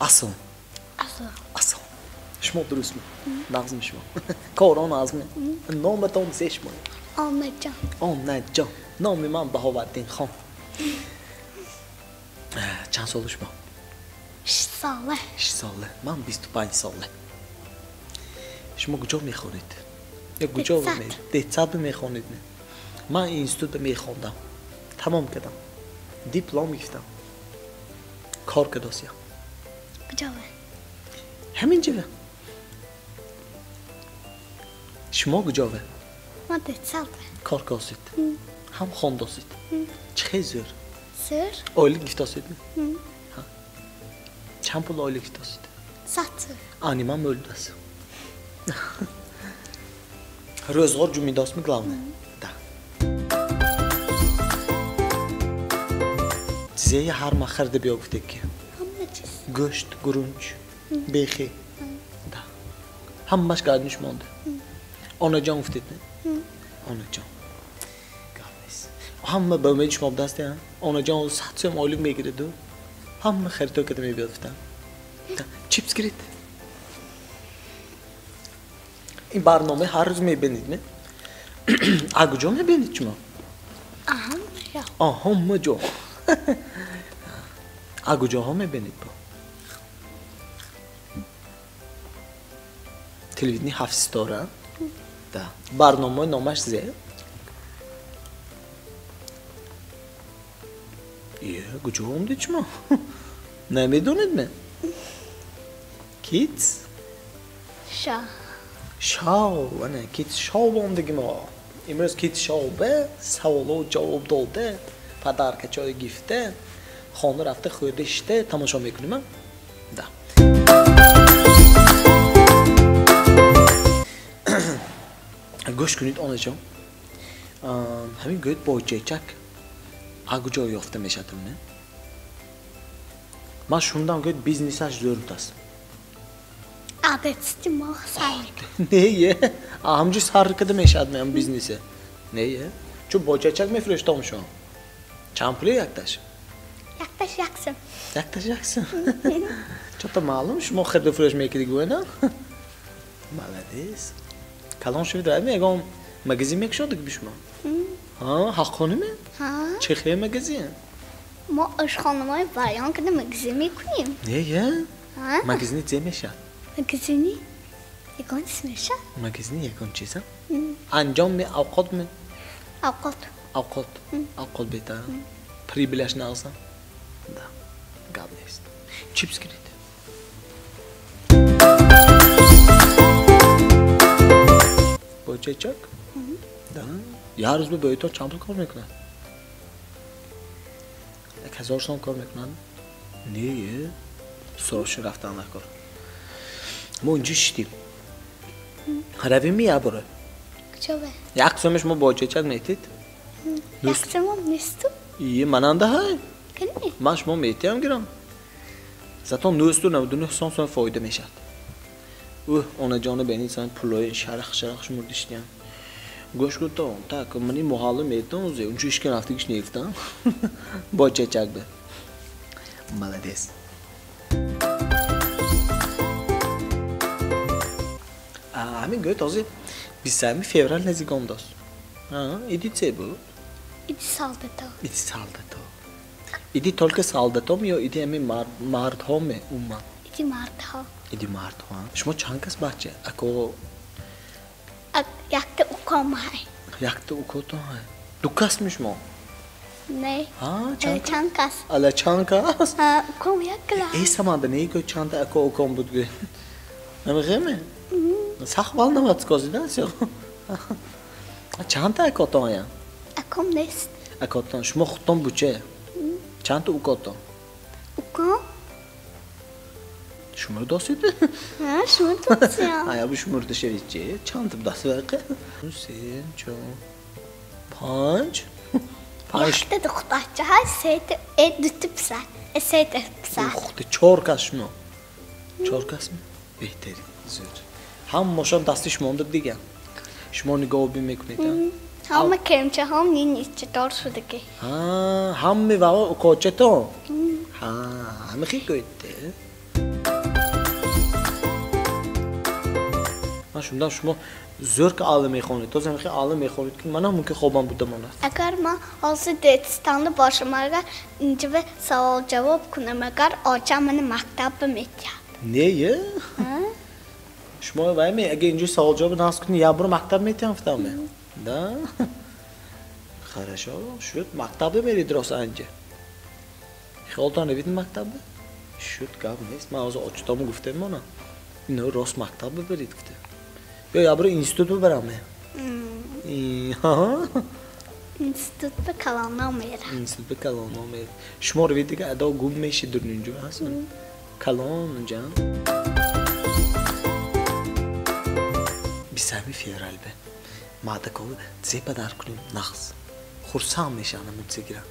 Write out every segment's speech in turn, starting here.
Aslan. Aslan. Aslan. شما درست می نظم شما کاران آزمه نامتان زیش ما آمد جان آمد جان نام من بهاوالدین خان چند سال شما 6 ساله 6 ساله من 25 ساله شما کجا میخونید یا کجا دهصد میخونید من اینستیتوت میخوندم تمام کردم دیپلم گرفتم کار کردم کجا همینجا شما کجا من دهصد کار کردید هم خواندید چه زور زور آیلی گرفتید چند پول آیلی گرفتید 100 Animam öldü aslında. Rozgor cümledas mı главное? Да. Size her maherde bir okuduk ki. Göşt, gurunç, behi. Da. Ham baş kardeş mi oldu? Ona can okuduk ne? Ona can. Kalmaz. Ham böyle hiç mabdast ya. Ona can satsam oyluk mu girdi? Ham maherde okudum bir okudum. Chips girit. این برنامه هر روز میبینید نه؟ کجا میبینید شما؟ همه جا کجاها میبینید با؟ تلویزیونی 7 ستاره ده برنامه نامش زیه کجا میدید شما؟ نمیدونید نه؟ کیتس؟ شاو نه کیت شاو بوندگی ما امروز کیت شاو به سوال و جواب داده پدر کچای گفته خانه رفته خودشته تماشا میکنیم ده گوش کنید آنجا همین گوید با چیچک کجا یافته میشدم نه من شوندم گوید بیزنسش زورد است عادت ما سرک Neye? Amca sarkıda meşadmayan biznesi. Neye? Çünkü boçacak mı friştom şu an? Çampıya yaklaş. Yaklaşacaksın. Yaklaşacaksın. Çok da malum şu muhırda fresh mekedi güvene. Malades. Kalan şu vidra mı? Egom magazin mek şodık biş mi? Ha, hakkını mı? Ha. Çekiyor magazin. ما اشخانمای بیان کنه مگزینی کنیم Neye? ها Magazini zemeşad. مگزینی یکان اسمشه Magazini yakın çizim. Anjam mı, avkat mı? اوقات Avkat. Avkat beter. Pribileş ne alsam? Da. Gabnest. Chips girit. Boçacak? Da. Yarız bir böyle çampıl kar mekna. 1000 سوم کار میکنن؟ نه سرش رفتن نکار ما اینجا شدیم روی میه برای کجا به؟ یک سومش ما باجه چند میتید؟ یک سوم نیستو؟ ایه مننده های کنی؟ من شما میتی هم گیرم زتان 999 سوم فایده میشد ona canı beni sen pulay şarx murdişdiyan goş gutto tak mani muhalı meydan uze uncu işken hafta iş neyftan boçe çakbe malades همین گوی تازه 20 فevral نزدیکم ایدی چه بود؟ ایدی سالده تا ایدی سالده تا ایدی تولک سالده تا یا ایدی همین مرد ها می اومد ایدی مرد ها ایدی مرد ها شما چند کس بچه؟ اکو یکت اوکام های یکت اوکو تا های دو کس می شما؟ نه چند کس الا چند کس؟ اوکام یک کلاس ای سمانده نیی که چند اکو اوکام بود گوی نمیخیمه؟ سخت بال نمید کازیدن سیخ چند تا اکاتا های؟ اکام نیست اکاتا شما خودتان بچه؟ چند تا اوکاتا؟ اوکام؟ شمار داستید؟ شمار داستیم آیا بی شمار داشتید چه؟ چند تا دست ورقه؟ 3 4 5 وقت دخترچه های سیت دو پسر سیت پسر خود 4 کس شما 4 کس می؟ بهتری زور هم ماشان دستش مانده دیگه شما نگاه بی میکنید همه کرمچه هم نیست چطور شده که هم می واقع اوکاچه تا همه خیلی گویده شوندم شما زور که عالم میخونید تو زمین عالم میخونید که منم ممکن خوابم بودم اون است اگر من حاضر دیتستانده باشم اگر اینجا به سوال جواب کنم اگر آجا من مکتب میتیم نیه؟ شما وایمی اگه اینجا سوال جواب ناز کنی یا برو مکتب میتیم فتامه ده خرشا شد مکتب میرید راست انجا خیالتان نبید مکتب شد گاب نیست من از آچتامو گفتم منم اینو راست مکتب برید گفته یا برو اینستیتوت ببرم اینستیتوت به کلانا میرم اینستیتوت به کلانا میرم شما رو ویدی که ادا گم میشی در اینجا هستن کلان جان بیسمی فیرال به ماده کود زیبا دار کنیم نخس خورسام میشه آنم متسگیرم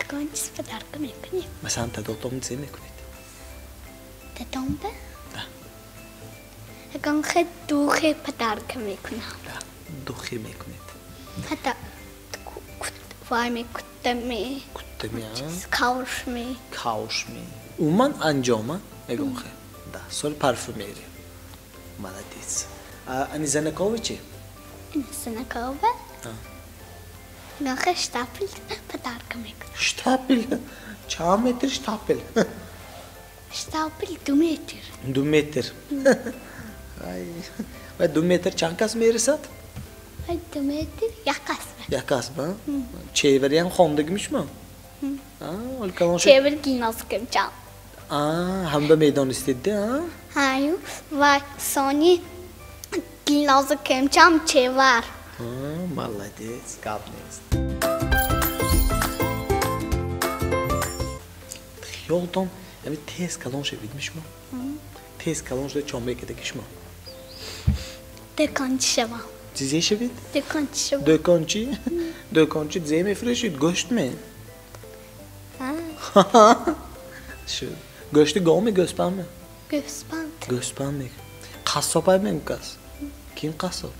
یکان چیز پدر که میکنیم مثلا تداتام زی میکنید تدام به؟ ده یکان خیلی دوخی پدر که میکنم ده دوخی میکنید حتی وای می کتمی کتمی کاوش می کاوش می اومن انجامه میگم خیلی ده سال پرفومری مالدیس انی زنکاوی چی؟ این زنکاوی؟ نخه شتاپل پدر که میکنم شتاپل؟ چند متر شتاپل؟ شتاپل 2 متر 2 متر و 2 متر چند کس میرسد؟ 2 متر یک کس یک کس با؟ چیوری هم خوندگیش ما؟ چیور گیناز کمچم هم به میدان استیده؟ هایو و سانی گیناز کمچم چیور مالدیس قاب نیست خیالتان یعنی تیز کلان شوید میشما تیز کلان شده چامبه که دکش ما دکانچی شوام چیزی شوید؟ دکانچی شوام دکانچی؟ دکانچی زی میفرشید گوشت می؟ شد گوشت گامی گوسپن می؟ گوسپند گوسپن می قصاب های می کس؟ کیم قصاب؟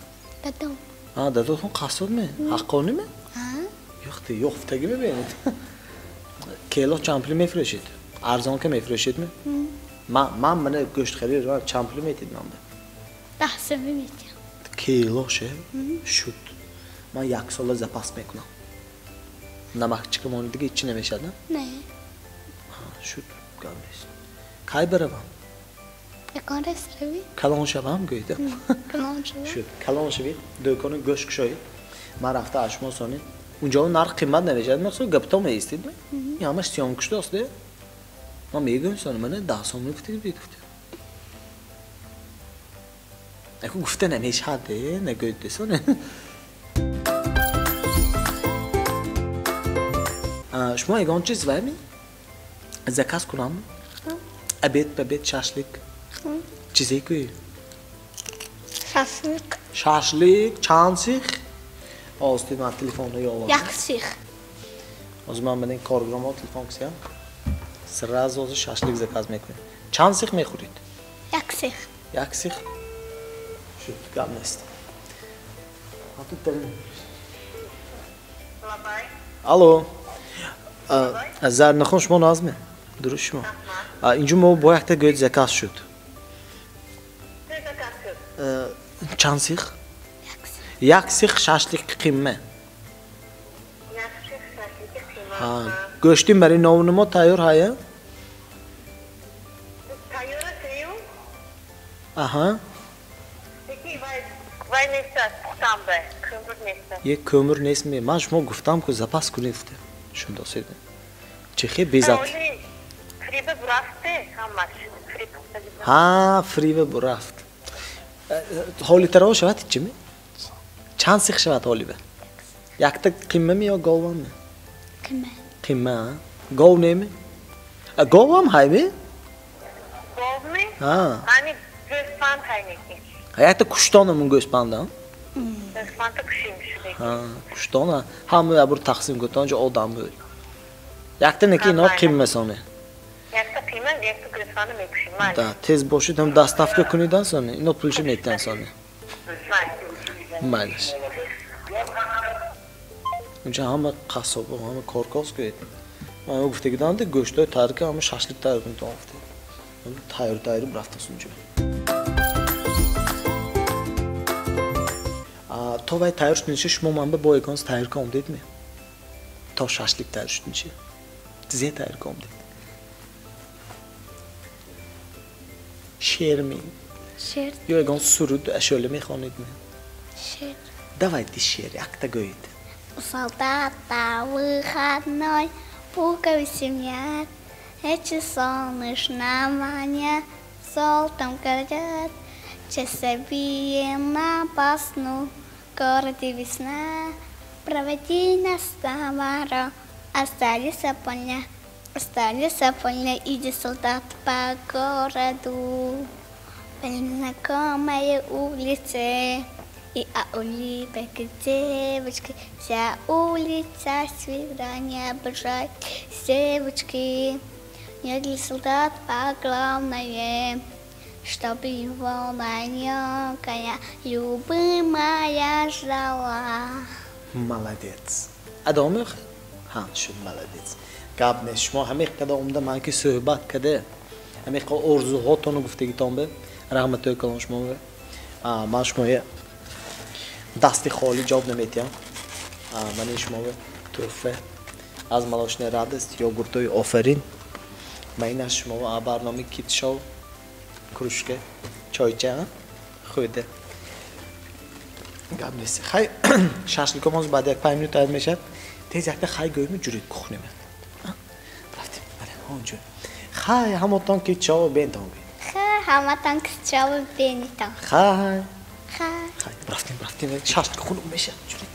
دادم دادتون قصاب می؟ حقانی می؟ یختی یختگی ببینید کیلو چمپلی میفرشید ارزان که میفرشید می؟ من گوشت خرید رو چمپلی میتید من به 10 سه میتیم کیلو شه؟ شد من 1 سال زپاس میکنم نمک چکمانی دیگه هیچی نمیشد نه شد گام نیست کای بروم یکان رس روی کلان شوم گویدم کلان شوی شد کلان شوید دکان گوشت شوید من رفته اشما سانی اونجا نرخ قیمت نمیشد مثلا گپتا میستید یا همش سیام کشته است من میگم سانی من 10 سال میگفتید بید گفته اگه گفته نمیشد نگویده سانی شما ایگان چیز وایمی؟ زکاس کنم؟ ابید ببید شاشلیک چیزی کوی؟ شاشلیک شاشلیک چند سیخ؟ آستی من تلفن رو یاوام یک سیخ از من بدین کارگرام ها تلفن کسیم سراز از شاشلیک زکاس میکنیم چند سیخ میخورید؟ یک سیخ یک سیخ؟ شد گم نیست هاتو تلفن الو از زر نخون شما نازمه درست شما اینجا ما با یک تا گوید زکاس شد چند سیخ؟ یک سیخ شاشلیک قیمه گوشتیم برای ناون ما تایور هایه؟ تایور تیو؟ آها وای نیست تامبه kömür نیست یک kömür نیست می من شما گفتم که زپاس کنید شون داشته چخی بیزات فریبه برافته همش ها فریبه برافت حالی تراو شود چی می؟ چند سیخ شود حالی به؟ یک تا قیمه می یا گاوان می؟ قیمه گاو نمی؟ گاو هم های می؟ گاو می؟ hani göğspan kaynaki یک تا کشتان همون گوشپنده ها؟ göğspan da kuşuymuş peki کشتان ها همه برو تقسیم کتان جا آدم بود یک تا نکی اینا قیمه سانه yakta kıyma yakta göğspanı mı kuşuyum maalesef دا تیز باشید هم دستافکه کنیدن سانه اینا پولش میتن سانه مالش اونجا همه قصاب همه کارکاس کنید من گفته گیدن ده گوشت های ترکه همه شاشلیک تایر کنید گفته همه تایر برفته اونجا تا وای تیار شدنیشه شما من به بایگانس تیار کام دید می تا شاشلیک تیار شدنیشه زیاد تیار کام دید شعر می شعر یا اگان سرود اشاله می خوانید می شعر давайте شعر як та говорит У солдата выходной, пуговый семьят, эти солнечная маня, золотом горят, часовые на посну, городе весна, проводи нас товара, остались опольня, иди солдат по городу, по незнакомой улице. И улыбка девочки, вся улица свидания обожает девочки. Не для солдат, а главное, чтобы его маленькая любимая ждала. молодец ادامه ها شد молодец قبل شما همه قدام ده من که صحبت کرده همه آرزوهاتون رو گفتگیتون به رحمت کلان شما به من شما دستی خالی جواب نمیدیم من شما به توفه از ملاشن رادست یا گرتوی آفرین من از شما برنامه کیت شو کروشکه چایچه خوده قبل نیست خیلی شاشلیکم از بعد یک 5 minut تایم میشه تیز یک خیلی گویم جوری کخنیم رفتیم اونجا خیلی همون که چاو بینتون همه که چاو بینتون خیلی رفتیم شاشلیک خونم میشه جوری